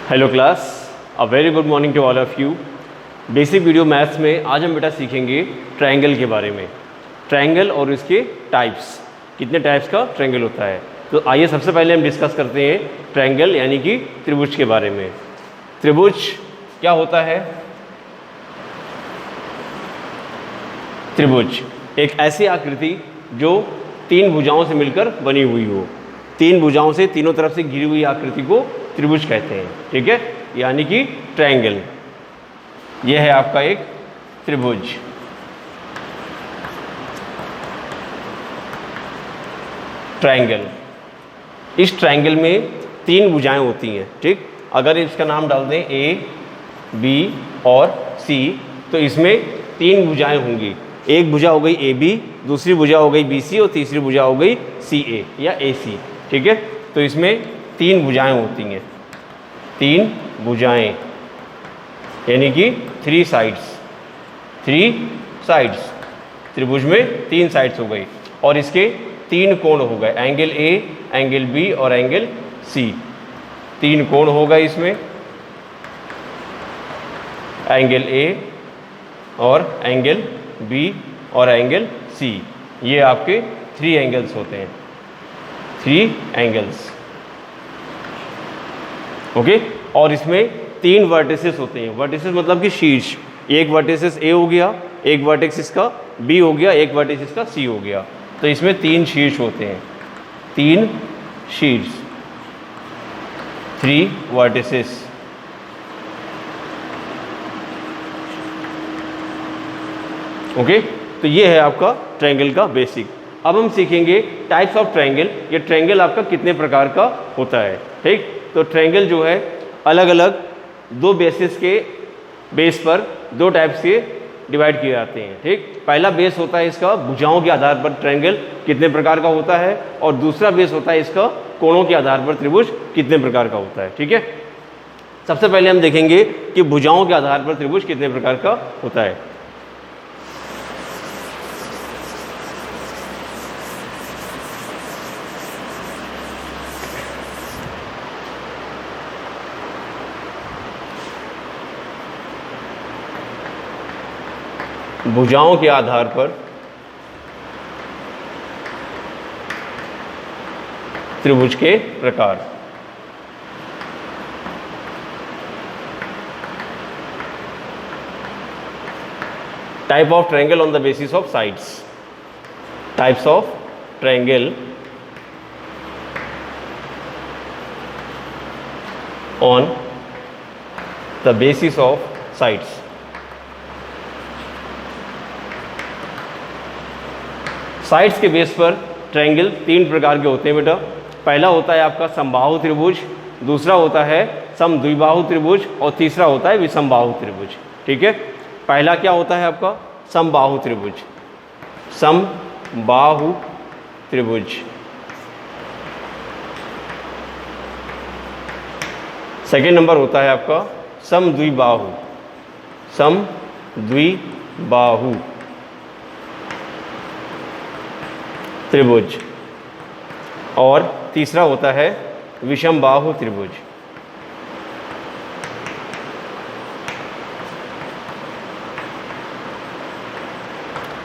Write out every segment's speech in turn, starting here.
Hello class, uh very good morning to all of you. Basic video maths में आज हम बेटा सीखेंगे ट्रायंगल के बारे में। ट्रायंगल और इसके टाइप्स, कितने टाइप्स का ट्रायंगल होता है। तो आइए सबसे पहले हम डिस्कस करते हैं ट्रायंगल यानी कि त्रिभुज के बारे में। त्रिभुज क्या होता है? त्रिभुज एक ऐसी आकृति जो तीन भुजाओं से मिलकर बनी हुई हो। तीन भुजाओं से तीनों तरफ से घिरी हुई आकृति को त्रिभुज कहते हैं, ठीक है, यानी कि ट्रायंगल। यह है आपका एक त्रिभुज। ट्रायंगल, इस ट्रायंगल में तीन भुजाएं होती हैं, ठीक। अगर इसका नाम डाल दें ए, बी और सी, तो इसमें तीन भुजाएं होंगी। एक भुजा हो गई ए बी, दूसरी भुजा हो गई बी सी और तीसरी भुजा हो गई सी ए या ए सी, ठीक है। तो इसमें तीन भुजाएं होती हैं, तीन भुजाएं यानी कि थ्री साइड्स। त्रिभुज में तीन साइड्स हो गई और इसके तीन कोण हो गए, एंगल ए, एंगल बी और एंगल सी। तीन कोण हो गए इसमें, एंगल ए और एंगल बी और एंगल सी। ये आपके थ्री एंगल्स होते हैं, थ्री एंगल्स, ओके। और इसमें तीन वर्टिसेस होते हैं। वर्टिसेस मतलब कि शीर्ष। एक वर्टिसेस ए हो गया, एक वर्टेक्स इसका बी हो गया, एक वर्टेक्स इसका सी हो गया। तो इसमें तीन शीर्ष होते हैं, तीन शीर्ष, थ्री वर्टिसेस। ओके, तो ये है आपका ट्रायंगल का बेसिक। अब हम सीखेंगे टाइप्स ऑफ ट्रायंगल। ये ट्रायंगल आपका कितने प्रकार का होता है, ठीक। तो ट्रायंगल जो है अलग अलग दो बेस पर दो टाइप्स के डिवाइड किए जाते हैं, ठीक। पहला बेस होता है इसका भुजाओं के आधार पर ट्रायंगल कितने प्रकार का होता है, और दूसरा बेस होता है इसका कोणों के आधार पर त्रिभुज कितने प्रकार का होता है, ठीक है। सबसे पहले हम देखेंगे कि भुजाओं के आधार पर त्रिभुज कितने प्रकार का होता है। भुजाओं के आधार पर त्रिभुज के प्रकार। Type of triangle on the basis of sides. Types of triangle on the basis of sides. Sides के बेस पर ट्रायंगल तीन प्रकार के होते हैं बेटा। पहला होता है आपका समबाहु त्रिभुज, दूसरा होता है समद्विबाहु त्रिभुज और तीसरा होता है विषमबाहु त्रिभुज, ठीक है। पहला क्या होता है आपका समबाहु त्रिभुज, समबाहु त्रिभुज। सेकेंड नंबर होता है आपका समद्विबाहु, समद्विबाहु त्रिभुज। और तीसरा होता है विषमबाहु त्रिभुज।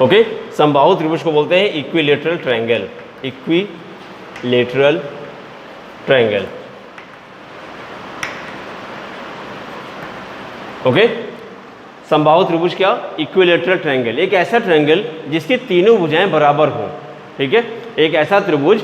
ओके, समबाहु त्रिभुज को बोलते हैं equilateral triangle, equilateral triangle, okay. समबाहु त्रिभुज क्या? इक्विलेटरल ट्रायंगल, एक ऐसा ट्रायंगल जिसकी तीनों भुजाएं बराबर हों, ठीक है। एक ऐसा त्रिभुज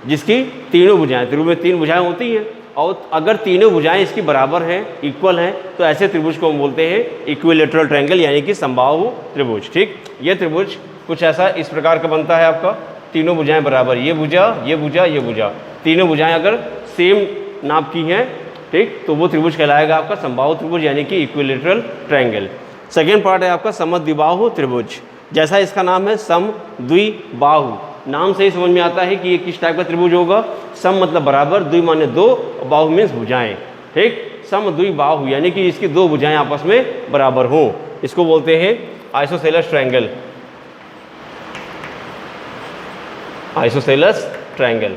जिसकी तीनों भुजाएं, त्रिभुज में तीन भुजाएं होती हैं और अगर तीनों भुजाएं इसकी बराबर हैं, इक्वल हैं, तो ऐसे त्रिभुज को हम बोलते हैं इक्विलेटरल ट्रायंगल यानी कि समबाहु त्रिभुज, ठीक। ये त्रिभुज कुछ ऐसा इस प्रकार का बनता है आपका, तीनों भुजाएं बराबर, ये भुजा, ये भुजा, ये भुजा, तीनों भुजाएं अगर सेम नाप की हैं, ठीक, तो वो त्रिभुज कहलाएगा आपका समबाहु त्रिभुज यानी कि इक्विलेटरल ट्रायंगल। सेकेंड पार्ट है आपका समद्विबाहु त्रिभुज। जैसा इसका नाम है समद्विबाहु, नाम से ही समझ में आता है कि ये किस टाइप का त्रिभुज होगा। सम मतलब बराबर, द्वि माने दो, बाहु मीन्स भुजाएं, ठीक। समद्विबाहु यानी कि इसकी दो भुजाएं आपस में बराबर हों, इसको बोलते हैं isosceles triangle, isosceles triangle,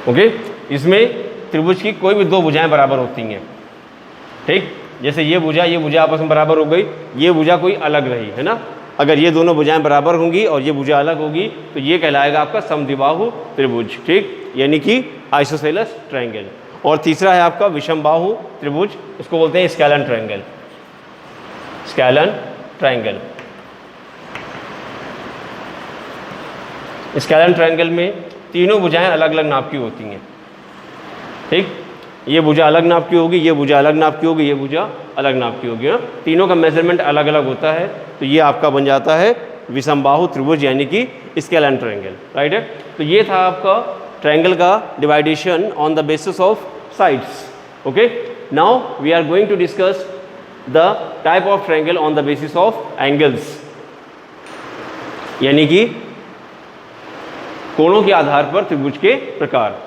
okay. इसमें त्रिभुज की कोई भी दो भुजाएं बराबर होती हैं, ठीक। जैसे ये भुजा आपस में बराबर हो गई, ये भुजा कोई अलग रही, है ना। अगर ये दोनों भुजाएं बराबर होंगी और ये भुजा अलग होगी तो ये कहलाएगा आपका समद्विबाहु त्रिभुज, ठीक, यानी कि आइसोसेलेस ट्रायंगल। और तीसरा है आपका विषमबाहु त्रिभुज, उसको बोलते हैं scalene triangle, scalene triangle. Scalene triangle में तीनों भुजाएं अलग अलग नाप की होती हैं, ठीक। ये भुजा अलग नाप की होगी, ये भुजा अलग नाप की होगी, ये भुजा अलग नाप की होगी, ना। तीनों का मेजरमेंट अलग अलग होता है, तो ये आपका बन जाता है विषमबाहु त्रिभुज यानी कि स्केलन ट्रायंगल, राइट है। तो ये था आपका ट्रायंगल का division on the basis of sides. Okay, now we are going to discuss the type of triangle on the basis of angles, यानी कि कोणों के आधार पर त्रिभुज के प्रकार।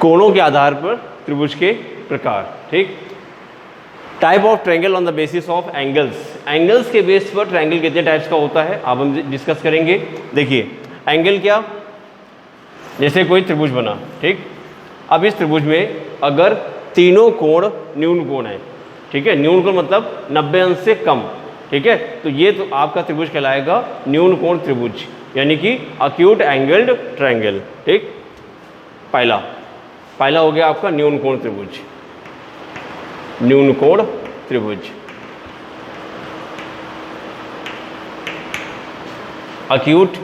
कोणों के आधार पर त्रिभुज के प्रकार, ठीक। Type of triangle on the basis of angles. Angles के बेस पर ट्रायंगल कितने टाइप्स का होता है अब हम डिस्कस करेंगे। देखिए एंगल क्या, जैसे कोई त्रिभुज बना, ठीक। अब इस त्रिभुज में अगर तीनों कोण न्यून कोण है, ठीक है, न्यून कोण मतलब 90 अंश से कम, ठीक है, तो ये तो आपका त्रिभुज कहलाएगा न्यून कोण त्रिभुज, यानी कि अक्यूट एंगल्ड ट्रायंगल, ठीक। पहला हो गया आपका न्यून कोण त्रिभुज, न्यून कोण त्रिभुज, acute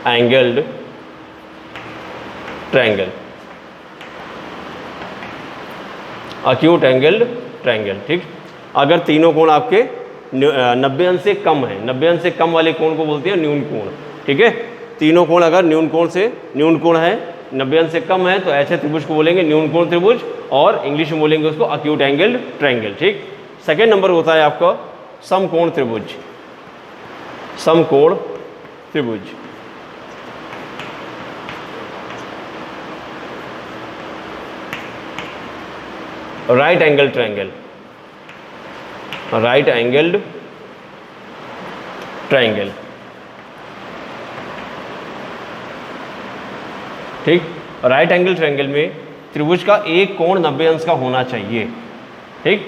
angled triangle, acute angled triangle, ठीक। अगर तीनों कोण आपके 90 अंश से कम है, 90 अंश से कम वाले कोण को बोलते हैं न्यून कोण, ठीक है। तीनों कोण अगर न्यून कोण है 90 अंश से कम है तो ऐसे त्रिभुज को बोलेंगे न्यून कोण त्रिभुज, और इंग्लिश में बोलेंगे उसको अक्यूट एंगल्ड ट्रायंगल, ठीक। सेकेंड नंबर होता है आपका समकोण त्रिभुज, समकोण त्रिभुज, right angle triangle, right angled triangle, ठीक। राइट एंगल ट्रायंगल में त्रिभुज का एक कोण 90 अंश का होना चाहिए, ठीक।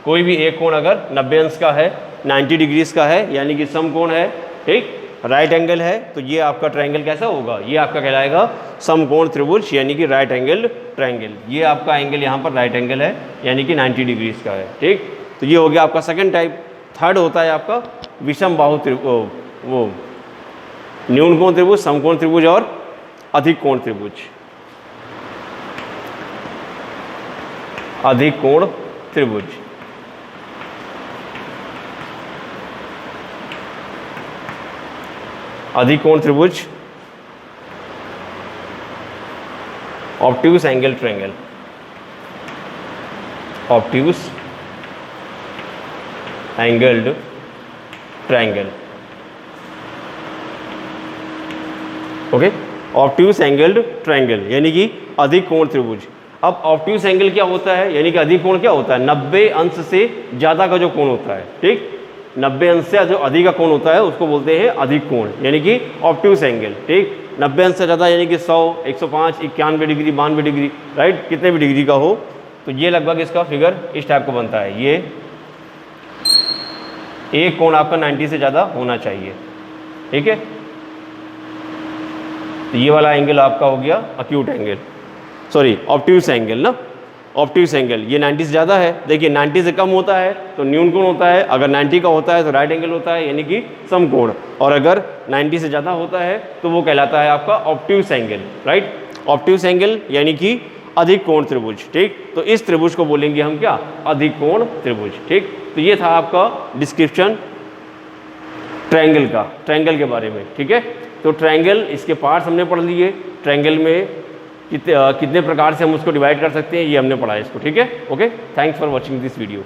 कोई भी एक कोण अगर 90 अंश का है, 90 डिग्रीज का है, यानी कि समकोण है, ठीक, राइट एंगल है, तो ये आपका ट्रायंगल कैसा होगा, ये आपका कहलाएगा समकोण त्रिभुज यानी कि राइट एंगल ट्रायंगल। ये आपका एंगल यहाँ पर राइट एंगल है यानी कि 90 डिग्रीज का है, ठीक। तो ये हो गया आपका सेकंड टाइप। थर्ड होता है आपका विषमबाहु त्रिभुज, वो न्यून कोण त्रिभुज, समकोण त्रिभुज और अधिक कोण त्रिभुज, अधिक कोण त्रिभुज, अधिक कोण त्रिभुज, obtuse angle triangle, obtuse angled triangle, okay. Obtuse angled triangle यानी कि अधिक कोण त्रिभुज। अब ऑब्ट्यूस एंगल क्या होता है, यानी कि अधिक कोण क्या होता है, 90 अंश से ज़्यादा का जो कोण होता है, ठीक, 90 अंश से जो अधिक का कोण होता है उसको बोलते हैं अधिक कोण, यानी कि ऑब्ट्यूस एंगल, ठीक। 90 अंश से ज़्यादा यानी कि 100, 105, 91 डिग्री, 92 डिग्री, राइट, कितने भी डिग्री का हो, तो ये लगभग इसका फिगर इस टाइप का बनता है। ये एक कोण आपका 90 से ज़्यादा होना चाहिए, ठीक है। तो ये वाला एंगल आपका हो गया acute angle, sorry obtuse angle ना, ऑब्ट्यूस एंगल। ये 90 से ज़्यादा है, देखिए 90 से कम होता है तो न्यून कोण होता है, अगर 90 का होता है तो राइट एंगल होता है यानी कि समकोण, और अगर 90 से ज़्यादा होता है तो वो कहलाता है आपका obtuse angle, right. Obtuse angle यानी कि अधिक कोण त्रिभुज, ठीक। तो इस त्रिभुज को बोलेंगे हम क्या, अधिक कोण त्रिभुज, ठीक। तो ये था आपका डिस्क्रिप्शन ट्रायंगल का, ट्रायंगल के बारे में, ठीक है। तो ट्रायंगल, इसके पार्ट्स हमने पढ़ लिए, ट्रायंगल में कितने प्रकार से हम उसको डिवाइड कर सकते हैं ये हमने पढ़ा है इसको, ठीक है। Okay, thanks for watching this video.